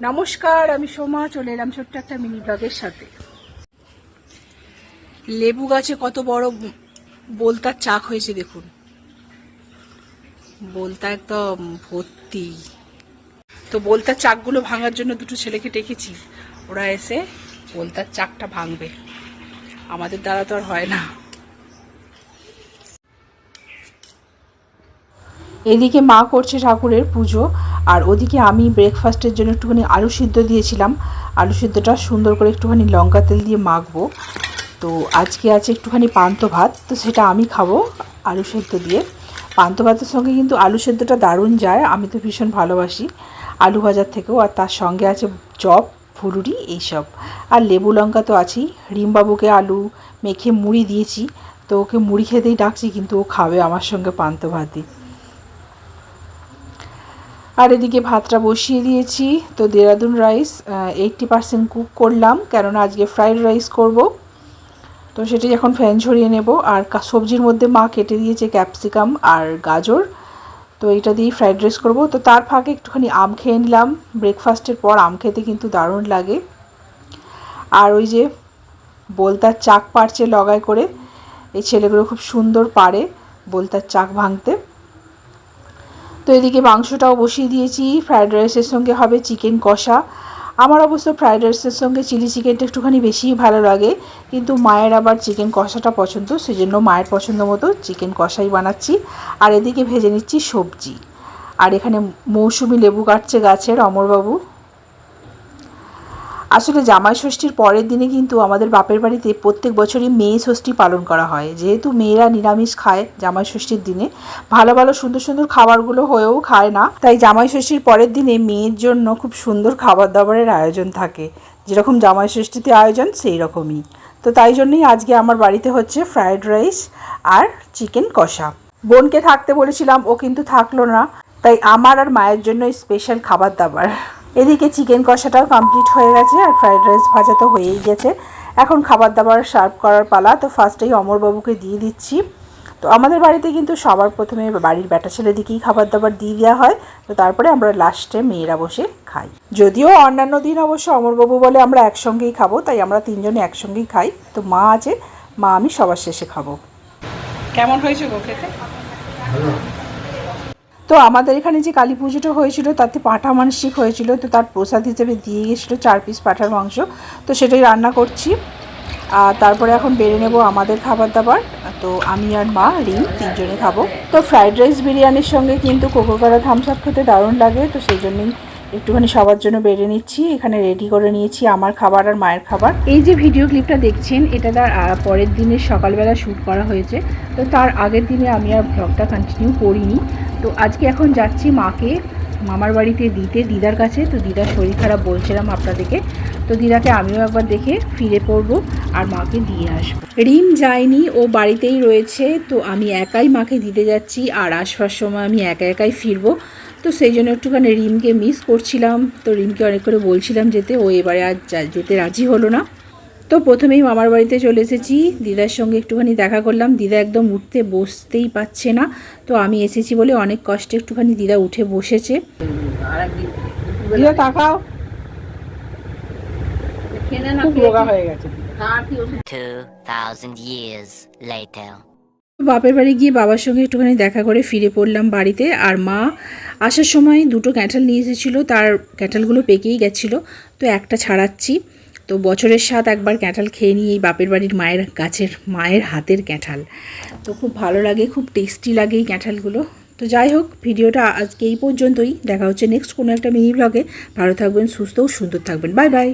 নমস্কার, আমি সোমা চলে এলাম ছোট্ট একটা মিনি ব্লগের সাথে। লেবু গাছে কত বড় বোলতার চাক হয়েছে দেখুন, বোলতা একদম ভর্তি। তো বোলতার চাকগুলো ভাঙার জন্য দুটো ছেলেকে ডেকেছি, ওরা এসে বোলতার চাকটা ভাঙবে, আমাদের দ্বারা তো আর হয় না। এদিকে মা করছে ঠাকুরের পুজো, আর ওদিকে আমি ব্রেকফাস্টের জন্য একটুখানি আলু সিদ্ধ দিয়েছিলাম। আলু সিদ্ধটা সুন্দর করে একটুখানি লঙ্কা তেল দিয়ে মাখবো। তো আজকে আছে একটুখানি পান্তা ভাত, তো সেটা আমি খাবো আলু সেদ্ধ দিয়ে। পান্তা ভাতের সঙ্গে কিন্তু আলু সেদ্ধটা দারুণ যায়, আমি তো ভীষণ ভালোবাসি আলু ভাজার থেকেও। আর তার সঙ্গে আছে চপ, ফুলুরি এইসব, আর লেবু লঙ্কা তো আছেই। রিমবাবুকে আলু মেখে মুড়ি দিয়েছি, তো ওকে মুড়ি খেতেই ডাকছি, কিন্তু ও খাবে আমার সঙ্গে পান্তা ভাতই। আর এদিকে ভাতটা বসিয়ে দিয়েছি। তো দেরাদুন রাইস 80% কুক করলাম, কেননা আজকে ফ্রাইড রাইস করব। তো সেটি এখন ফ্যান ঝরিয়ে নেব। আর সবজির মধ্যে মা কেটে দিয়েছে ক্যাপসিকাম আর গাজর, তো এটা দিয়েই ফ্রাইড রাইস করব। তো তার ফাঁকে একটুখানি আম খেয়ে নিলাম, ব্রেকফাস্টের পর আম খেতে কিন্তু দারুণ লাগে। আর ওই যে বোলতার চাক পারছে লগাই করে, এই ছেলেগুলো খুব সুন্দর পারে বোলতার চাক ভাঙতে। তো এদিকে মাংসটাও বসিয়ে দিয়েছি, ফ্রায়েড রাইসের সঙ্গে হবে চিকেন কষা। আমার অবশ্য ফ্রায়েড রাইসের সঙ্গে চিলি চিকেনটা একটুখানি বেশিই ভালো লাগে, কিন্তু মায়ের আবার চিকেন কষাটা পছন্দ, সেজন্য মায়ের পছন্দ মতো চিকেন কষাই বানাচ্ছি। আর এদিকে ভেজে নিচ্ছি সবজি। আর এখানে মৌসুমি লেবু কাটছে গাছের অমরবাবু। আসলে জামাই ষষ্ঠীর পরের দিনে কিন্তু আমাদের বাপের বাড়িতে প্রত্যেক বছরই মেয়ে ষষ্ঠী পালন করা হয়। যেহেতু মেয়েরা নিরামিষ খায় জামাই ষষ্ঠীর দিনে, ভালো ভালো সুন্দর সুন্দর খাবারগুলো হয়েও খায় না, তাই জামাই ষষ্ঠীর পরের দিনে মেয়ের জন্য খুব সুন্দর খাবার দাবারের আয়োজন থাকে, যেরকম জামাই ষষ্ঠীতে আয়োজন সেই রকমই। তো তাই জন্যই আজকে আমার বাড়িতে হচ্ছে ফ্রায়েড রাইস আর চিকেন কষা। বোনকে থাকতে বলেছিলাম, ও কিন্তু থাকলো না, তাই আমার আর মায়ের জন্য স্পেশাল খাবার দাবার। এদিকে চিকেন কষাটাও কমপ্লিট হয়ে গেছে, আর ফ্রাইড রাইস ভাজা তো হয়েই গেছে। এখন খাবার দাবার সার্ভ করার পালা। তো ফার্স্টেই অমরবাবুকে দিয়ে দিচ্ছি। তো আমাদের বাড়িতে কিন্তু সবার প্রথমে বাড়ির বেটা ছেলেদিকেই খাবার দাবার দিয়ে দেওয়া হয়, তো তারপরে আমরা লাস্টে মেয়েরা বসে খাই। যদিও অন্যান্য দিন অবশ্য অমরবাবু বলে আমরা একসঙ্গেই খাবো, তাই আমরা তিনজনে একসঙ্গেই খাই। তো মা আছে, মা আমি সবার শেষে খাবো। কেমন হয়েছে গো খেতে? তো আমাদের এখানে যে কালী পুজোটা হয়েছিল তাতে পাঁঠা মানসিক হয়েছিল, তো তার প্রসাদ হিসেবে দিয়ে গেছিলো 4 পিস পাঁঠার মাংস, তো সেটাই রান্না করছি। আর তারপরে এখন বেড়ে নেব আমাদের খাবার দাবার। তো আমি আর মা রিম তিনজনে খাবো। তো ফ্রাইড রাইস বিরিয়ানির সঙ্গে কিন্তু কোকোকোলা থামস আপ খেতে দারুণ লাগে, তো সেই জন্যই একটুখানি সবার জন্য বেড়ে নিচ্ছি। এখানে রেডি করে নিয়েছি আমার খাবার আর মায়ের খাবার। এই যে ভিডিও ক্লিপটা দেখছেন, এটা তার পরের দিনের সকালবেলা শ্যুট করা হয়েছে, তো তার আগের দিনে আমি আর ব্লগটা কন্টিনিউ করিনি। তো আজকে এখন যাচ্ছি মাকে মামার বাড়িতে দিতে, দিদার কাছে। তো দিদার শরীর খারাপ বলছিলাম আপনাদেরকে, তো দিদাকে আমিও একবার দেখে ফিরে পড়বো আর মাকে দিয়ে আসবো। রিম যায়নি, ও বাড়িতেই রয়েছে, তো আমি একাই মাকে দিতে যাচ্ছি, আর আসবার সময় আমি একা একাই ফিরবো। তো সেই জন্য একটুখানি রিমকে মিস করছিলাম, তো রিমকে অনেক করে বলছিলাম যেতে, ও এবারে আর যেতে রাজি হলো না। তো প্রথমেই মামার বাড়িতে চলে এসেছি, দিদার সঙ্গে একটুখানি দেখা করলাম। দিদা একদম উঠতে বসতেই পারছে না, তো আমি এসেছি বলে অনেক কষ্টে একটুখানি দিদা উঠে বসেছে। দিদা তাকাও, খুব রোগা হয়ে গেছে। 2000 years later. বাপের বাড়ি গিয়ে বাবার সঙ্গে একটুখানি দেখা করে ফিরে পড়লাম বাড়িতে। আর মা আসার সময় 2টো ক্যাঁঠাল নিয়ে এসেছিলো, তার ক্যাঁঠালগুলো পেকেই গেছিলো, তো একটা ছাড়াচ্ছি। তো বছরের স্বাদ একবার ক্যাঁঠাল খেয়ে নিই, এই বাপের বাড়ির মায়ের গাছের মায়ের হাতের ক্যাঁঠাল, তো খুব ভালো লাগে, খুব টেস্টি লাগে এই ক্যাঁঠালগুলো। তো যাই হোক, ভিডিওটা আজকে এই পর্যন্তই। দেখা হচ্ছে নেক্সট কোনো একটা মিনি ব্লগে। ভালো থাকবেন, সুস্থ ও সুন্দর থাকবেন। Bye bye.